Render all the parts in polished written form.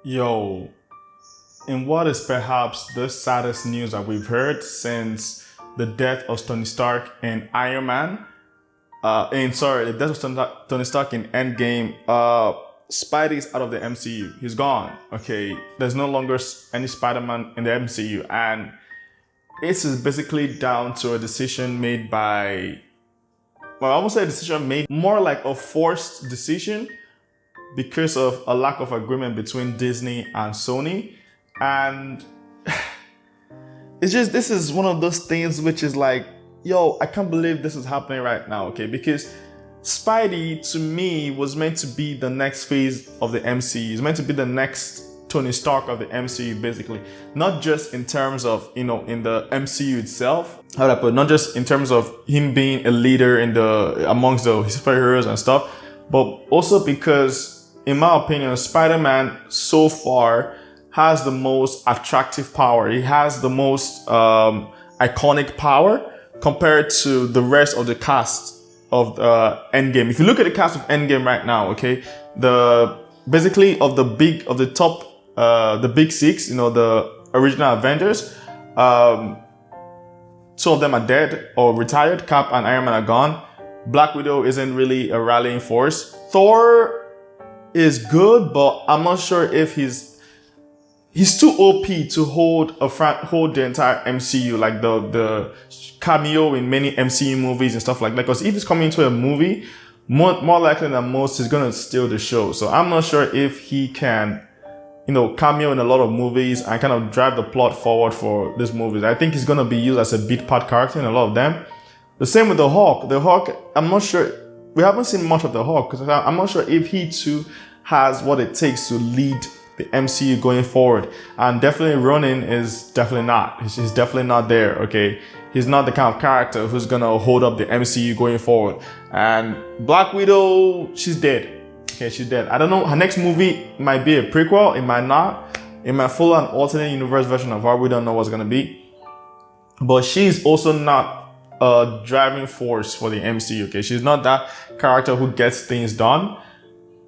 Yo, in what is perhaps the saddest news that we've heard since the death of Tony Stark in Iron Man, the death of Tony Stark in Endgame, Spidey's out of the MCU. He's gone. Okay, there's no longer any Spider-Man in the MCU, and it is basically down to a decision made by, well, I won't say a decision made, more like a forced decision because of a lack of agreement between Disney and Sony. And this is one of those things which is like, yo, I can't believe this is happening right now, okay? Because Spidey, to me, was meant to be the next phase of the MCU. He's meant to be the next Tony Stark of the MCU, basically. Not just in terms of, in the MCU itself, how would I put it? Not just in terms of him being a leader amongst the superheroes and stuff, but also because, in my opinion, Spider-Man so far has the most attractive power. He has the most iconic power compared to the rest of the cast of Endgame. If you look at the cast of Endgame right now, okay, the big six, the original Avengers, two of them are dead or retired. Cap and Iron Man are gone. Black Widow isn't really a rallying force. Thor is good, but I'm not sure if he's too OP to hold the entire MCU, like the cameo in many MCU movies and stuff like that. Because if he's coming into a movie, more likely than most, he's gonna steal the show. So I'm not sure if he can, cameo in a lot of movies and kind of drive the plot forward for these movies. I think he's gonna be used as a bit part character in a lot of them. The same with the Hulk. The Hulk, I'm not sure. We haven't seen much of the Hulk because I'm not sure if he too has what it takes to lead the MCU going forward. And definitely Ronin is definitely not. He's definitely not there, okay? He's not the kind of character who's gonna hold up the MCU going forward. And Black Widow, she's dead. Okay, she's dead. I don't know, her next movie might be a prequel, it might not. It might follow an alternate universe version of her, we don't know what's gonna be. But she's also not a driving force for the MCU, okay? She's not that character who gets things done.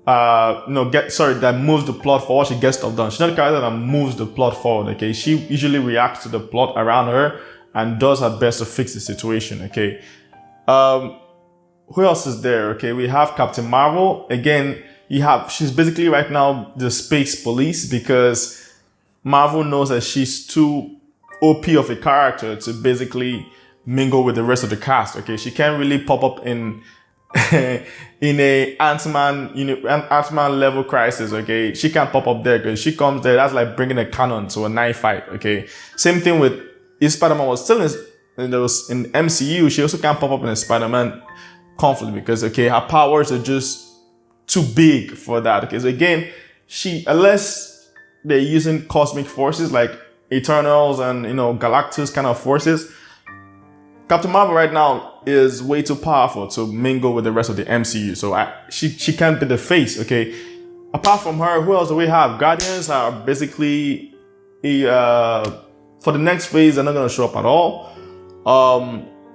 That moves the plot forward. She gets stuff done. She's not a character that moves the plot forward, okay? She usually reacts to the plot around her and does her best to fix the situation, okay? Who else is there, okay? We have Captain Marvel. Again, she's basically right now the space police because Marvel knows that she's too OP of a character to basically mingle with the rest of the cast, okay? She can't really pop up in a Ant-Man level crisis, okay? She can't pop up there because she comes there, that's like bringing a cannon to a knife fight, okay? Same thing with, if Spider-Man was still in MCU, she also can't pop up in a Spider-Man conflict because, okay, her powers are just too big for that, okay? So again, unless they're using cosmic forces like Eternals and, Galactus kind of forces, Captain Marvel right now is way too powerful to mingle with the rest of the MCU. So she can't be the face, okay? Apart from her, who else do we have? Guardians are basically, for the next phase, they're not going to show up at all.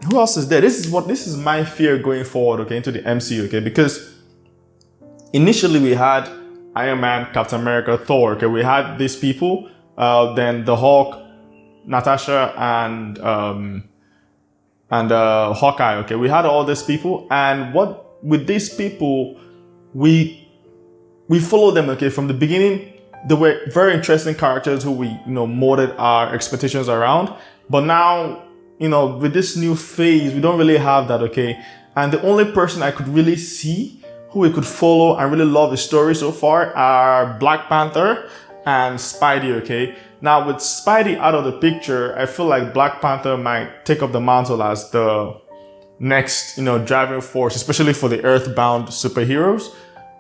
Who else is there? This is my fear going forward, okay, into the MCU, okay? Because initially we had Iron Man, Captain America, Thor, okay? We had these people, then the Hulk, Natasha, and Hawkeye, okay? We had all these people, and with these people, we followed them, okay? From the beginning, they were very interesting characters who we, molded our expectations around. But now, with this new phase, we don't really have that, okay? And the only person I could really see who we could follow and really love the story so far are Black Panther and Spidey, okay? Now with Spidey out of the picture, I feel like Black Panther might take up the mantle as the next, driving force, especially for the Earthbound superheroes,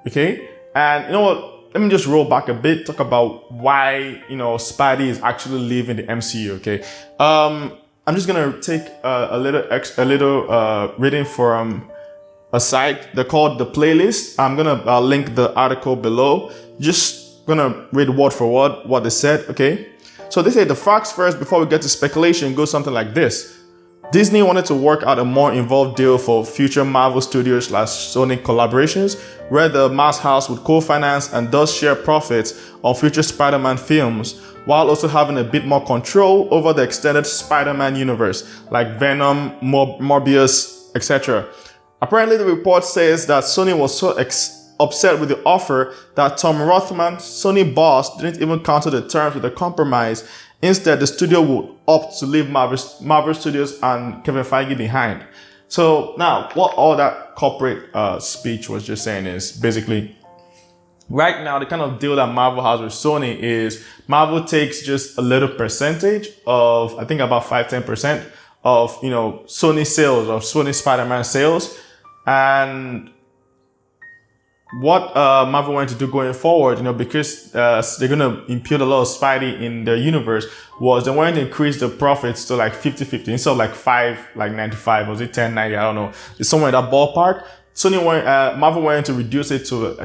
okay? And you know what? Let me just roll back a bit, talk about why, Spidey is actually leaving the MCU, okay? I'm just gonna take a little reading from a site. They're called The Playlist. I'm gonna link the article below. Just gonna read word for word what they said, okay? So they say the facts first before we get to speculation goes something like this. Disney wanted to work out a more involved deal for future Marvel Studios / Sony collaborations, where the Mouse House would co-finance and thus share profits on future Spider-Man films, while also having a bit more control over the extended Spider-Man universe, like Venom, Morbius, etc. Apparently, the report says that Sony was so upset with the offer that Tom Rothman, Sony boss, didn't even counter the terms with a compromise. Instead, the studio would opt to leave Marvel Studios and Kevin Feige behind. So now, what all that corporate speech was just saying is basically, right now, the kind of deal that Marvel has with Sony is Marvel takes just a little percentage of, I think about 5-10% of, Sony sales, of Sony Spider-Man sales. And what Marvel wanted to do going forward, because they're going to impute a lot of Spidey in their universe, was they wanted to increase the profits to like 50-50 instead of like 5.95, was it 10.90? I don't know. It's somewhere in that ballpark. Marvel wanted to reduce it to,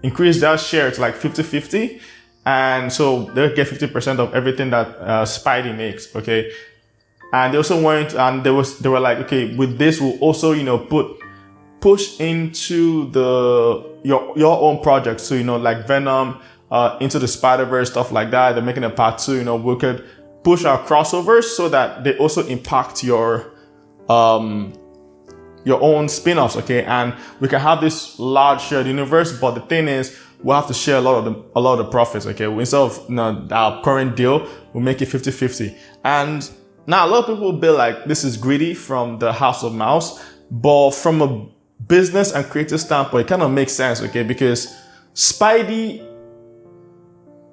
increase their share to like 50-50. And so they'll get 50% of everything that Spidey makes, okay? And they also wanted, and they were like, okay, with this, we'll also, push into your own projects. So, like Venom, Into the Spider-Verse, stuff like that. They're making a part 2, we could push our crossovers so that they also impact your own spin-offs, okay? And we can have this large shared universe, but the thing is, we'll have to share a lot of the profits, okay? Instead of our current deal, we'll make it 50-50. And now a lot of people will be like, this is greedy from the House of Mouse, but from a business and creative standpoint, it kind of makes sense, okay? Because Spidey,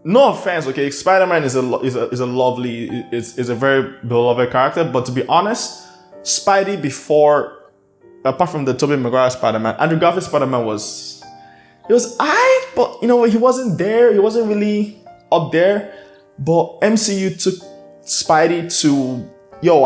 no offense, okay, Spider-Man is a lovely, is a very beloved character, but to be honest, Spidey before, apart from the Tobey Maguire Spider-Man, Andrew Garfield's Spider-Man was aight, but he wasn't there, he wasn't really up there. But MCU took Spidey to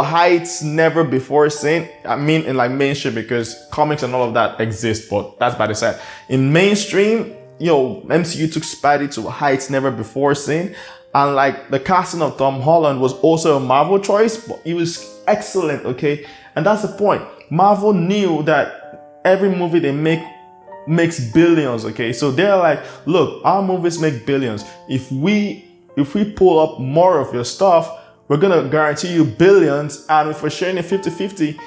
heights never before seen. I mean, in like mainstream, because comics and all of that exist, but that's by the side. In mainstream, MCU took Spidey to heights never before seen. And like the casting of Tom Holland was also a Marvel choice, but it was excellent, okay? And that's the point. Marvel knew that every movie they make makes billions, okay? So they're like, look, our movies make billions. If we pull up more of your stuff, we're gonna guarantee you billions, and if we're sharing it 50-50,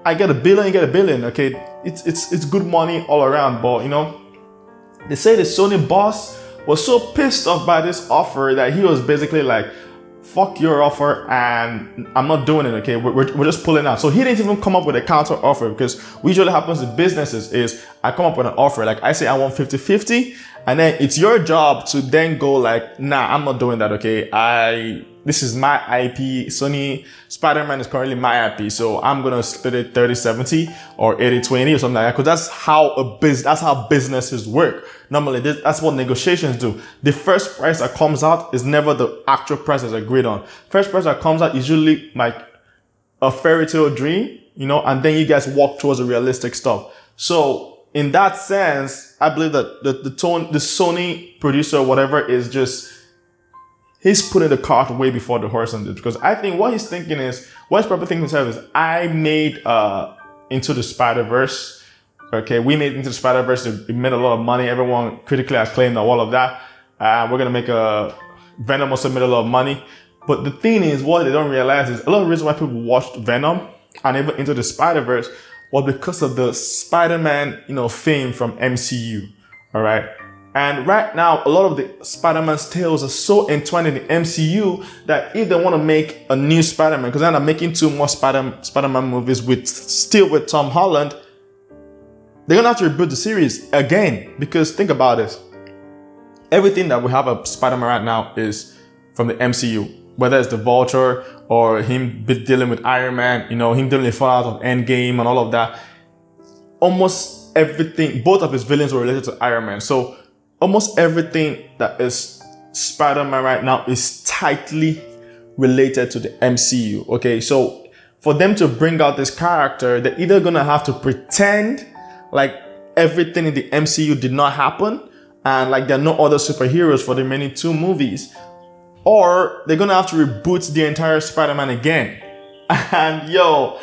I get $1 billion, you get $1 billion, okay? It's good money all around, but they say the Sony boss was so pissed off by this offer that he was basically like, fuck your offer and I'm not doing it, okay? We're just pulling out. So he didn't even come up with a counter offer, because what usually happens in businesses is I come up with an offer, like I say I want 50-50, and then it's your job to then go like, nah, I'm not doing that, okay? This is my IP. Sony Spider-Man is currently my IP, so I'm gonna split it 30-70 or 80-20 or something like that, because that's how businesses work. Normally, that's what negotiations do. The first price that comes out is never the actual price that's agreed on. First price that comes out is usually like a fairy tale dream, and then you guys walk towards the realistic stuff. So in that sense, I believe that the Sony producer or whatever is just, he's putting the cart way before the horse on this, because I think what he's thinking is, what he's probably thinking himself is, I made Into the Spider-Verse. Okay, we made Into the Spider-Verse. It made a lot of money. Everyone critically acclaimed all of that. We're gonna make a Venom also made a lot of money. But the thing is, what they don't realize is a lot of the reason why people watched Venom and even Into the Spider-Verse was because of the Spider-Man, fame from MCU. All right. And right now, a lot of the Spider-Man's tales are so entwined in the MCU that if they want to make a new Spider-Man, because they're not making 2 more Spider-Man movies with Tom Holland, they're going to have to reboot the series again. Because think about this. Everything that we have of Spider-Man right now is from the MCU. Whether it's the Vulture or him dealing with Iron Man, him dealing with Fallout of Endgame and all of that. Almost everything, both of his villains were related to Iron Man. So almost everything that is Spider-Man right now is tightly related to the MCU, okay? So for them to bring out this character, they're either gonna have to pretend like everything in the MCU did not happen and like there are no other superheroes for the remaining 2 movies, or they're gonna have to reboot the entire Spider-Man again. And yo,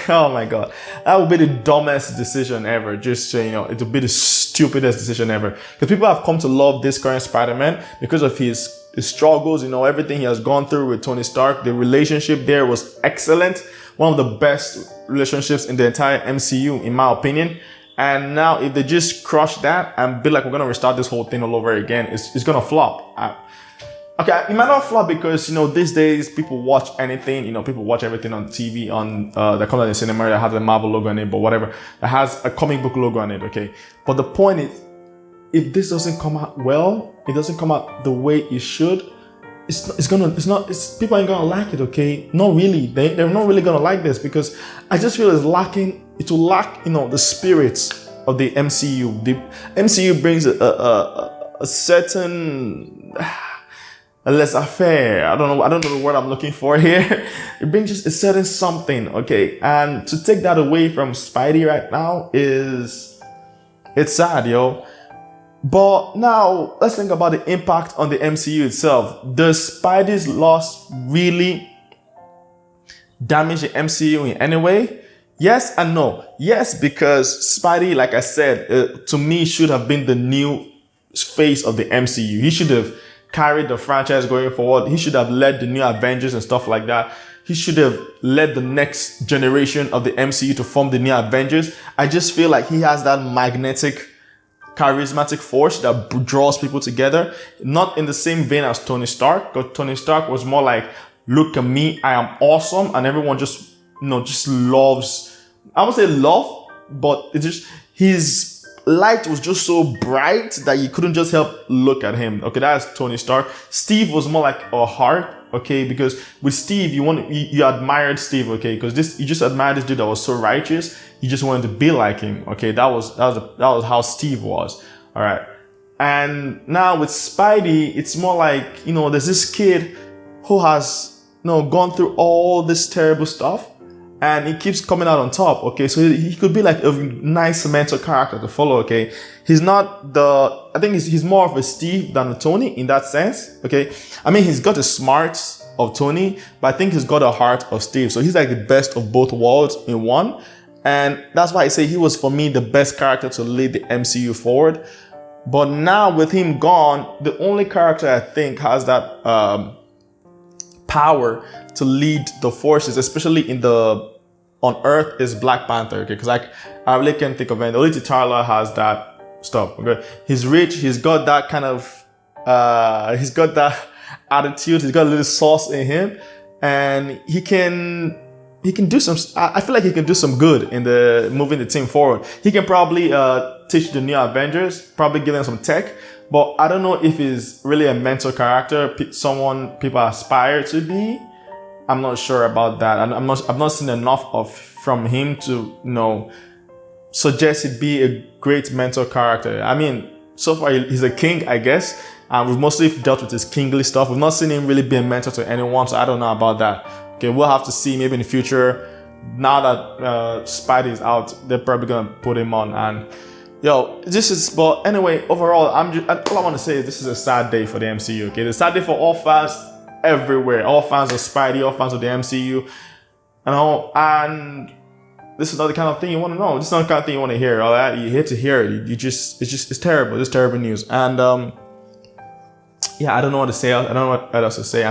oh my god, that would be the dumbest decision ever. Just so you know, it would be the stupidest decision ever. Because people have come to love this current Spider-Man because of his struggles, you know, everything he has gone through with Tony Stark. The relationship there was excellent. One of the best relationships in the entire MCU, in my opinion. And now if they just crush that and be like, we're going to restart this whole thing all over again, it's going to flop. Okay, it might not flop because, you know, these days people watch anything, you know, people watch everything on TV, on that comes out in cinema that has a Marvel logo on it, but whatever, that has a comic book logo on it, okay? But the point is, if this doesn't come out well, it doesn't come out the way it should, people ain't gonna like it, okay? Not really. They're not really gonna like this because I just feel it will lack, you know, the spirits of the MCU. The MCU brings a certain a laissez-faire. I don't know the word I'm looking for here. It brings just a certain something, okay? And to take that away from Spidey right now it's sad, yo. But now let's think about the impact on the MCU itself. Does Spidey's loss really damage the MCU in any way? Yes and no. Yes, because Spidey, like I said, to me should have been the new face of the MCU. He should have carried the franchise going forward. He should have led the new Avengers and stuff like that. He should have led the next generation of the MCU to form the new Avengers. I just feel like he has that magnetic, charismatic force that draws people together. Not in the same vein as Tony Stark, because Tony Stark was more like, look at me, I am awesome, and everyone just, you know, just loves, I won't say love, but it just, his light was just so bright that you couldn't just help look at him. Okay, that's Tony Stark. Steve was more like a heart, okay, because with Steve, you admired Steve, okay, because you just admired this dude that was so righteous. You just wanted to be like him, okay. That was how Steve was, all right. And now with Spidey, it's more like, you know, there's this kid who has, you know, gone through all this terrible stuff, and he keeps coming out on top, okay? So he could be like a nice mentor character to follow, okay? He's not I think he's more of a Steve than a Tony in that sense, okay? I mean, he's got the smarts of Tony, but I think he's got a heart of Steve. So he's like the best of both worlds in one. And that's why I say he was, for me, the best character to lead the MCU forward. But now with him gone, the only character I think has that power to lead the forces, especially on Earth, is Black Panther, okay? Because I really can't think of any. Only T'Challa has that stuff, okay? He's rich, he's got that kind of, he's got that attitude, he's got a little sauce in him, and he can do some, I feel like he can do some good in moving the team forward. He can probably teach the new Avengers, probably give them some tech, but I don't know if he's really a mentor character, someone people aspire to be. I'm not sure about that. I've not seen enough from him to, you know, suggest he'd be a great mentor character. I mean, so far he's a king, I guess, and we've mostly dealt with his kingly stuff. We've not seen him really be a mentor to anyone, so I don't know about that. Okay, we'll have to see maybe in the future. Now that Spidey's out, they're probably gonna put him on. And yo, but anyway, overall, all I want to say is this is a sad day for the MCU. Okay, it's a sad day for all fans everywhere, all fans of Spidey, all fans of the MCU, and this is not the kind of thing you want to know. This is not the kind of thing you want to hear. All that you hate to hear it. It's terrible. It's terrible news. And yeah, I don't know what to say. I don't know what else to say.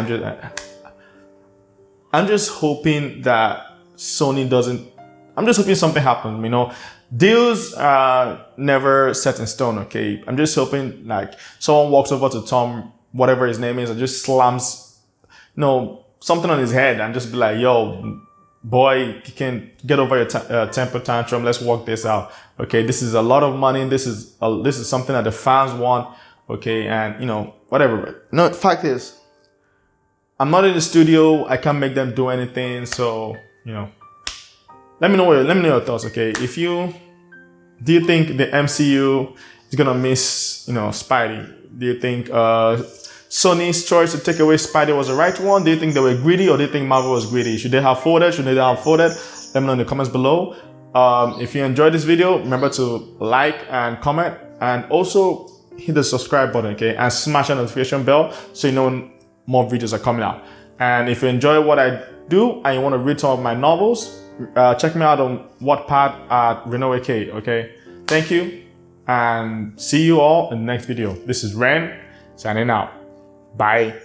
I'm just hoping that Sony doesn't. I'm just hoping something happens. You know, deals are never set in stone. Okay, I'm just hoping like someone walks over to Tom, whatever his name is, and just slams, you know, something on his head and just be like, yo, boy, you can get over your temper tantrum. Let's work this out. Okay, this is a lot of money. This is something that the fans want. Okay, and you know, whatever. No, fact is, I'm not in the studio. I can't make them do anything. So, you know, let me know your thoughts. Okay, do you think the MCU is gonna miss, you know, Spidey? Do you think Sony's choice to take away Spidey was the right one? Do you think they were greedy, or do you think Marvel was greedy? Should they have folded? Should they not have folded? Let me know in the comments below. If you enjoyed this video, remember to like and comment, and also hit the subscribe button, okay? And smash the notification bell so you know when more videos are coming out. And if you enjoy what I do and you want to read some of my novels, check me out on Wattpad at Reno AK, okay? Thank you, and see you all in the next video. This is Ren, signing out. Bye.